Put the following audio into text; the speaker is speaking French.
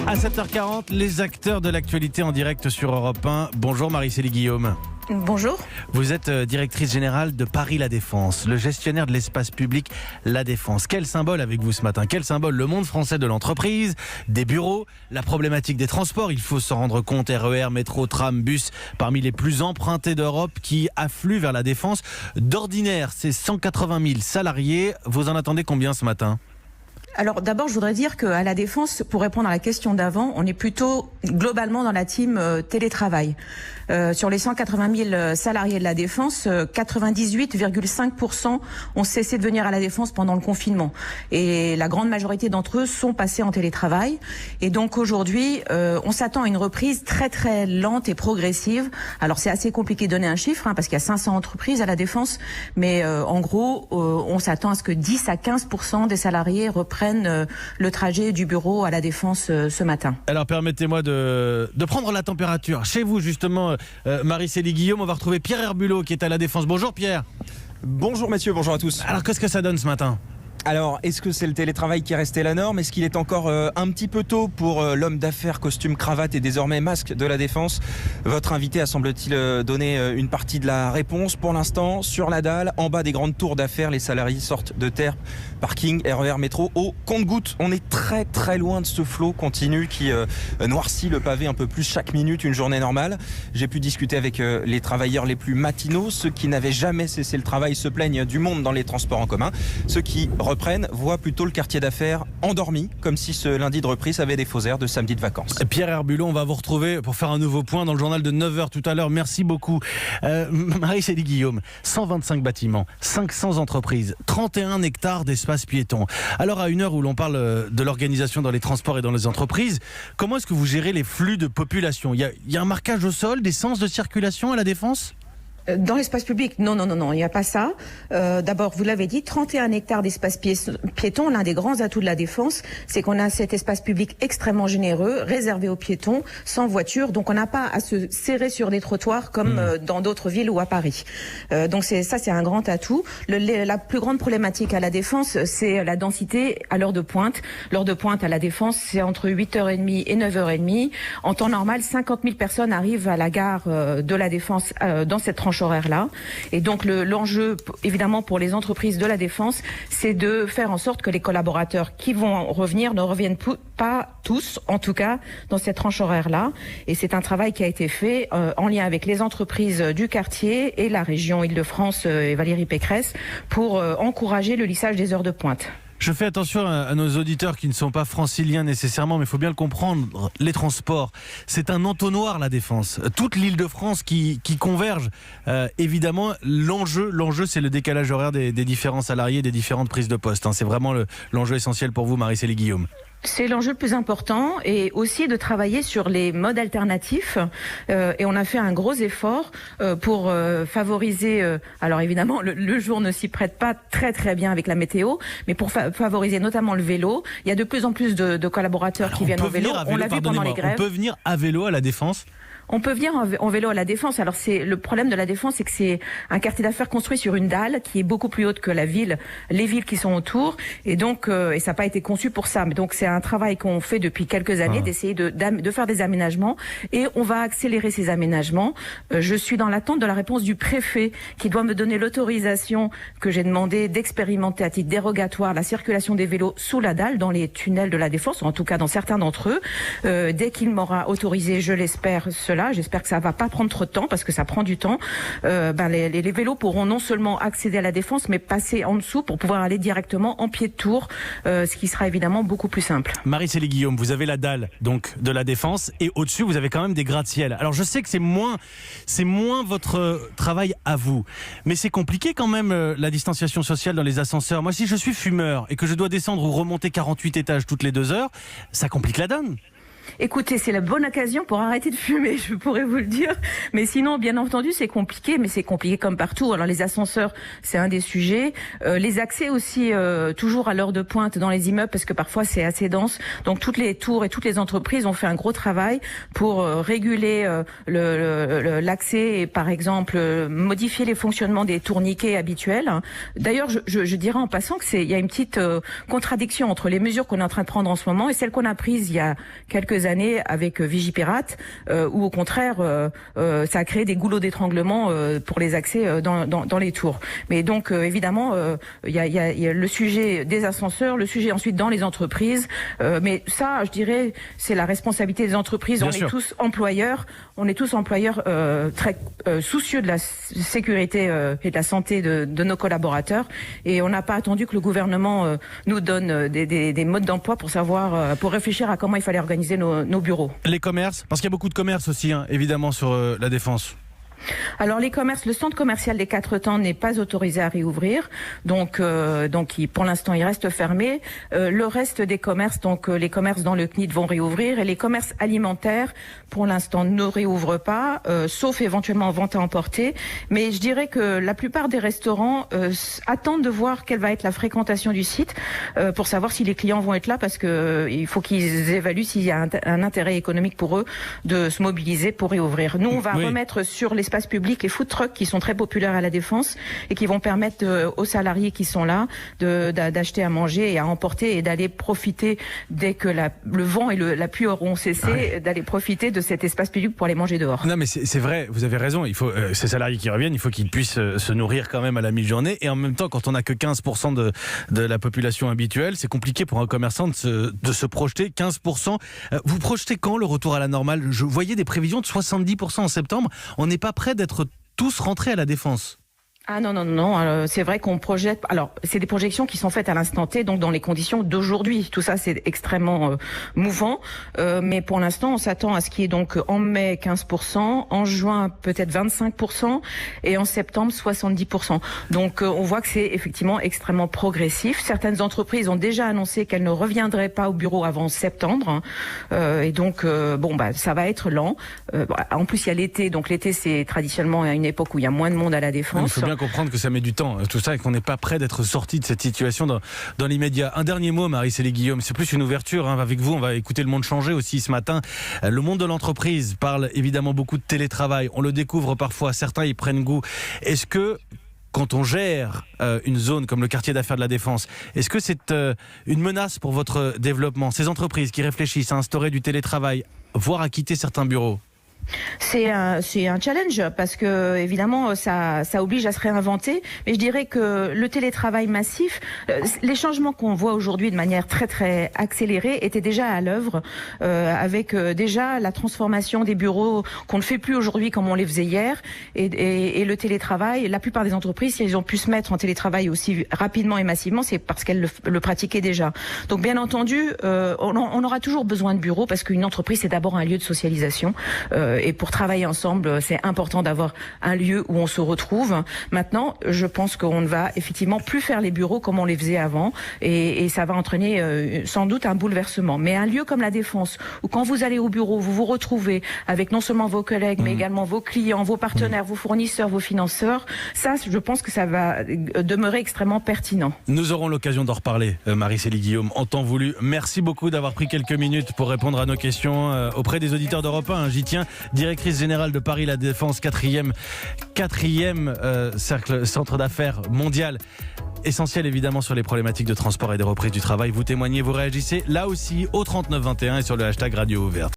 À 7h40, les acteurs de l'actualité en direct sur Europe 1. Bonjour Marie-Célie Guillaume. Bonjour. Vous êtes directrice générale de Paris La Défense, le gestionnaire de l'espace public La Défense. Quel symbole avec vous ce matin? Quel symbole? Le monde français de l'entreprise, des bureaux, la problématique des transports. Il faut s'en rendre compte, RER, métro, tram, bus, parmi les plus empruntés d'Europe qui affluent vers La Défense. D'ordinaire, c'est 180 000 salariés. Vous en attendez combien ce matin? Alors d'abord, je voudrais dire qu'à La Défense, pour répondre à la question d'avant, on est plutôt globalement dans la team télétravail. Sur les 180 000 salariés de La Défense, 98,5% ont cessé de venir à La Défense pendant le confinement. Et la grande majorité d'entre eux sont passés en télétravail. Et donc aujourd'hui, on s'attend à une reprise très très lente et progressive. Alors c'est assez compliqué de donner un chiffre, parce qu'il y a 500 entreprises à La Défense. Mais en gros, on s'attend à ce que 10 à 15% des salariés reprennent le trajet du bureau à La Défense ce matin. Alors permettez-moi de prendre la température. Chez vous justement, Marie-Célie Guillaume, on va retrouver Pierre Herbulot qui est à La Défense. Bonjour Pierre. Bonjour Mathieu, bonjour à tous. Alors qu'est-ce que ça donne ce matin ? Alors, est-ce que c'est le télétravail qui est resté la norme? Est-ce qu'il est encore un petit peu tôt pour l'homme d'affaires costume, cravate et désormais masque de La Défense? Votre invité a semble-t-il donné une partie de la réponse. Pour l'instant, sur la dalle, en bas des grandes tours d'affaires, les salariés sortent de terre, parking, RER, métro, au compte-gouttes. On est très très loin de ce flot continu qui noircit le pavé un peu plus chaque minute, une journée normale. J'ai pu discuter avec les travailleurs les plus matinaux, ceux qui n'avaient jamais cessé le travail se plaignent du monde dans les transports en commun. Ceux qui reprennent voient plutôt le quartier d'affaires endormi, comme si ce lundi de reprise avait des faux airs de samedi de vacances. Pierre Herbulot, on va vous retrouver pour faire un nouveau point dans le journal de 9h tout à l'heure. Merci beaucoup. Marie-Célie Guillaume, 125 bâtiments, 500 entreprises, 31 hectares d'espace piéton. Alors à une heure où l'on parle de l'organisation dans les transports et dans les entreprises, comment est-ce que vous gérez les flux de population? Il y a un marquage au sol, des sens de circulation à La Défense? Dans l'espace public, non, il n'y a pas ça. D'abord, vous l'avez dit, 31 hectares d'espace piéton. L'un des grands atouts de La Défense, c'est qu'on a cet espace public extrêmement généreux, réservé aux piétons, sans voiture. Donc, on n'a pas à se serrer sur des trottoirs comme dans d'autres villes ou à Paris. Donc, c'est un grand atout. La plus grande problématique à La Défense, c'est la densité à l'heure de pointe. L'heure de pointe à La Défense, c'est entre 8h30 et 9h30. En temps normal, 50 000 personnes arrivent à la gare de La Défense dans cette tranche horaire-là. Et donc l'enjeu, évidemment, pour les entreprises de La Défense, c'est de faire en sorte que les collaborateurs qui vont revenir ne reviennent pas tous, en tout cas, dans cette tranche horaire-là. Et c'est un travail qui a été fait en lien avec les entreprises du quartier et la région Île-de-France et Valérie Pécresse pour encourager le lissage des heures de pointe. Je fais attention à nos auditeurs qui ne sont pas franciliens nécessairement, mais il faut bien le comprendre, les transports, c'est un entonnoir La Défense. Toute l'Île-de-France qui converge, évidemment, l'enjeu c'est le décalage horaire des différents salariés, des différentes prises de poste. C'est vraiment l'enjeu essentiel pour vous, Marie-Célie Guillaume. C'est l'enjeu le plus important et aussi de travailler sur les modes alternatifs et on a fait un gros effort pour favoriser, alors évidemment le jour ne s'y prête pas très très bien avec la météo, mais pour favoriser notamment le vélo. Il y a de plus en plus de collaborateurs qui viennent au vélo. On l'a vu pendant les grèves. On peut venir à vélo à La Défense? On peut venir en vélo à La Défense. Alors le problème de La Défense, c'est que c'est un quartier d'affaires construit sur une dalle qui est beaucoup plus haute que les villes qui sont autour. Et donc, et ça n'a pas été conçu pour ça. Mais donc, c'est un travail qu'on fait depuis quelques années d'essayer de faire des aménagements. Et on va accélérer ces aménagements. Je suis dans l'attente de la réponse du préfet qui doit me donner l'autorisation que j'ai demandé d'expérimenter à titre dérogatoire la circulation des vélos sous la dalle dans les tunnels de La Défense, ou en tout cas dans certains d'entre eux. Dès qu'il m'aura autorisé, je l'espère, cela. J'espère que ça va pas prendre trop de temps parce que ça prend du temps. Les vélos pourront non seulement accéder à La Défense, mais passer en dessous pour pouvoir aller directement en pied de tour, ce qui sera évidemment beaucoup plus simple. Marie-Célie Guillaume, vous avez la dalle donc de La Défense et au-dessus vous avez quand même des gratte-ciel. Alors je sais que c'est moins votre travail à vous, mais c'est compliqué quand même la distanciation sociale dans les ascenseurs. Moi, si je suis fumeur et que je dois descendre ou remonter 48 étages toutes les 2 heures, ça complique la donne. Écoutez, c'est la bonne occasion pour arrêter de fumer, je pourrais vous le dire. Mais sinon, bien entendu, c'est compliqué, mais c'est compliqué comme partout. Alors les ascenseurs, c'est un des sujets. Les accès aussi, toujours à l'heure de pointe dans les immeubles, parce que parfois c'est assez dense. Donc toutes les tours et toutes les entreprises ont fait un gros travail pour réguler l'accès et par exemple modifier les fonctionnements des tourniquets habituels. D'ailleurs, je dirais en passant que il y a une petite contradiction entre les mesures qu'on est en train de prendre en ce moment et celles qu'on a prises il y a quelques quelques années avec Vigipirate, où au contraire, ça a créé des goulots d'étranglement pour les accès dans les tours. Mais donc, évidemment, il y a le sujet des ascenseurs, le sujet ensuite dans les entreprises. Mais ça, je dirais, c'est la responsabilité des entreprises. Bien on sûr. est tous employeurs. On est tous employeurs très soucieux de la sécurité et de la santé de nos collaborateurs. Et on n'a pas attendu que le gouvernement nous donne des modes d'emploi pour savoir, pour réfléchir à comment il fallait organiser nos bureaux. Les commerces, parce qu'il y a beaucoup de commerces aussi, hein, évidemment, sur la Défense. Alors les commerces, le centre commercial des Quatre Temps n'est pas autorisé à réouvrir, donc pour l'instant il reste fermé. Le reste des commerces, donc les commerces dans le CNIT vont réouvrir et les commerces alimentaires pour l'instant ne réouvrent pas, sauf éventuellement en vente à emporter. Mais je dirais que la plupart des restaurants attendent de voir quelle va être la fréquentation du site pour savoir si les clients vont être là, parce que il faut qu'ils évaluent s'il y a un intérêt économique pour eux de se mobiliser pour réouvrir. Nous on va remettre sur l'espace public les food trucks qui sont très populaires à la Défense et qui vont permettre aux salariés qui sont là d'acheter à manger et à emporter et d'aller profiter dès que le vent et la pluie auront cessé, d'aller profiter de cet espace public pour aller manger dehors. Non mais c'est vrai, vous avez raison, il faut ces salariés qui reviennent, il faut qu'ils puissent se nourrir quand même à la mi-journée, et en même temps quand on n'a que 15% de la population habituelle, c'est compliqué pour un commerçant de se projeter. 15%, vous projetez quand le retour à la normale? Je voyais des prévisions de 70% en septembre, on n'est pas prêt d'être tous rentrés à la Défense. Ah non. Alors, c'est vrai qu'on projette. Alors, c'est des projections qui sont faites à l'instant T, donc dans les conditions d'aujourd'hui. Tout ça, c'est extrêmement mouvant. Mais pour l'instant, on s'attend à ce qui est donc en mai 15%, en juin peut-être 25% et en septembre 70%. Donc, on voit que c'est effectivement extrêmement progressif. Certaines entreprises ont déjà annoncé qu'elles ne reviendraient pas au bureau avant septembre. Et donc, ça va être lent. En plus, il y a l'été. Donc, l'été, c'est traditionnellement une époque où il y a moins de monde à la Défense. Il faut bien comprendre que ça met du temps, tout ça, et qu'on n'est pas prêt d'être sorti de cette situation dans l'immédiat. Un dernier mot, Marie-Célie Guillaume, c'est plus une ouverture, hein. Avec vous, on va écouter Le Monde changer aussi ce matin. Le monde de l'entreprise parle évidemment beaucoup de télétravail. On le découvre parfois, certains y prennent goût. Est-ce que, quand on gère une zone comme le quartier d'affaires de la Défense, est-ce que c'est une menace pour votre développement? Ces entreprises qui réfléchissent à instaurer du télétravail, voire à quitter certains bureaux? C'est un challenge parce que évidemment ça oblige à se réinventer, mais je dirais que le télétravail massif, les changements qu'on voit aujourd'hui de manière très très accélérée étaient déjà à l'œuvre avec déjà la transformation des bureaux qu'on ne fait plus aujourd'hui comme on les faisait hier, et le télétravail. La plupart des entreprises, si elles ont pu se mettre en télétravail aussi rapidement et massivement, c'est parce qu'elles le pratiquaient déjà. Donc bien entendu, on aura toujours besoin de bureaux parce qu'une entreprise c'est d'abord un lieu de socialisation. Et pour travailler ensemble, c'est important d'avoir un lieu où on se retrouve. Maintenant, je pense qu'on ne va effectivement plus faire les bureaux comme on les faisait avant, et ça va entraîner sans doute un bouleversement. Mais un lieu comme la Défense, où quand vous allez au bureau, vous vous retrouvez avec non seulement vos collègues, mais également vos clients, vos partenaires, vos fournisseurs, vos financeurs, ça, je pense que ça va demeurer extrêmement pertinent. Nous aurons l'occasion d'en reparler, Marie-Célie Guillaume, en temps voulu. Merci beaucoup d'avoir pris quelques minutes pour répondre à nos questions auprès des auditeurs d'Europe 1. J'y tiens. Directrice générale de Paris La Défense, quatrième cercle centre d'affaires mondial. Essentiel évidemment sur les problématiques de transport et de reprise du travail. Vous témoignez, vous réagissez là aussi au 3921 et sur le hashtag Radio Ouverte.